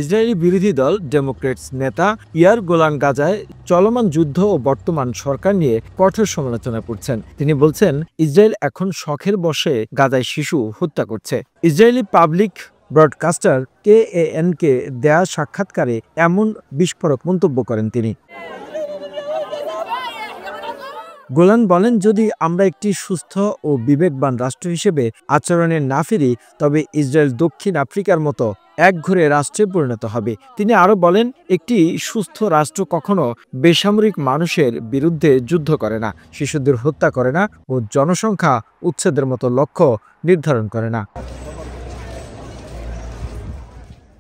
Israeli বিরোধী দল Democrats নেতা ইয়ার গোলান গাজায় চলমান যুদ্ধ ও বর্তমান সরকার নিয়ে কঠোর সমালোচনা করছেন। তিনি বলছেন, ইসরায়েল এখন শখের বশে গাজায় শিশু হত্যা করছে। ইসরায়েলি পাবলিক ব্রডকাস্টার KAN-কে দেয়া সাক্ষাৎকারে এমন বিস্ফোরক মন্তব্য করেন তিনি। গোলান বলেন, যদি আমরা একটি সুস্থ ও বিবেকবান রাষ্ট্র হিসেবে আচরণে না ফিরি, তবে ইসরায়েল দক্ষিণ আফ্রিকার মতো একঘরে রাষ্ট্রে পরিণত হবে। তিনি আরও বলেন, একটি সুস্থ রাষ্ট্র কখনো বেসামরিক মানুষের বিরুদ্ধে যুদ্ধ করে না, শিশুদের হত্যা করে না ও জনসংখ্যা উচ্ছেদের মতো লক্ষ্য নির্ধারণ করে না।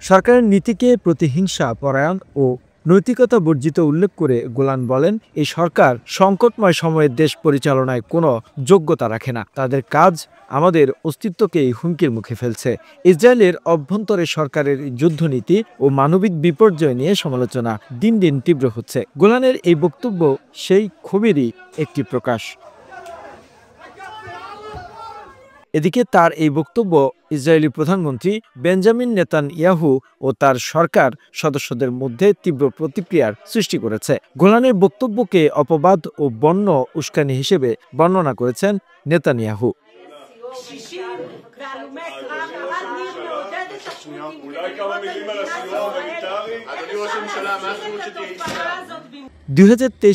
সরকারের নীতিকে প্রতিহিংসা পরায়ণ ও নৈতিকতা বর্জিত উল্লেখ করে গোলান বলেন, এই সরকার সংকটময় সময়ে দেশ পরিচালনায় কোনো যোগ্যতা রাখে না। তাদের কাজ আমাদের অস্তিত্বকেই হুমকির মুখে ফেলছে। ইসরায়েলের অভ্যন্তরে সরকারের যুদ্ধনীতি ও মানবিক বিপর্যয় নিয়ে সমালোচনা দিন দিন তীব্র হচ্ছে। গোলানের এই বক্তব্য সেই ক্ষোভেরই একটি প্রকাশ। এদিকে তার এই বক্তব্য ইসরায়েলি প্রধানমন্ত্রী বেঞ্জামিন নেতানিয়াহু ও তার সরকার সদস্যদের মধ্যে তীব্র প্রতিক্রিয়ার সৃষ্টি করেছে। গোলানের বক্তব্যকে অপবাদ ও বন্য উস্কানি হিসেবে বর্ণনা করেছেন নেতানিয়াহু।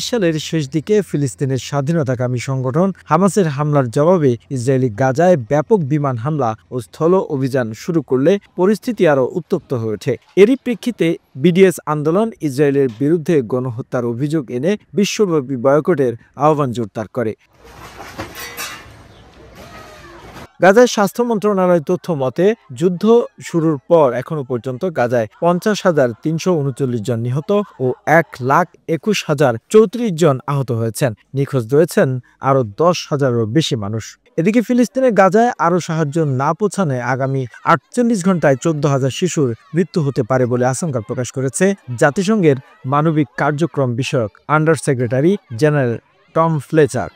সালের শেষ দিকে ফিলিস্তিনের স্বাধীনতাকামী সংগঠন হামাসের হামলার জবাবে ইসরায়েলি গাজায় ব্যাপক বিমান হামলা ও স্থল অভিযান শুরু করলে পরিস্থিতি আরও উত্তপ্ত হয়ে ওঠে। এরই প্রেক্ষিতে BDS আন্দোলন ইসরায়েলের বিরুদ্ধে গণহত্যার অভিযোগ এনে বিশ্বব্যাপী বয়কটের আহ্বান জোরদার করে। গাজায় স্বাস্থ্য মন্ত্রণালয়ের তথ্য মতে, যুদ্ধ শুরুর পর এখনো পর্যন্ত গাজায় 50,339 জন নিহত ও 1,21,034 জন আহত হয়েছেন। নিখোঁজ রয়েছেন আরও 10,000-এরও বেশি মানুষ। এদিকে ফিলিস্তিনের গাজায় আরও সাহায্য না পৌঁছানোয় আগামী 48 ঘন্টায় 14,000 শিশুর মৃত্যু হতে পারে বলে আশঙ্কা প্রকাশ করেছে জাতিসংঘের মানবিক কার্যক্রম বিষয়ক under secretary general Tom Fletcher.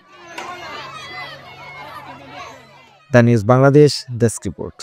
The news Bangladesh desk report.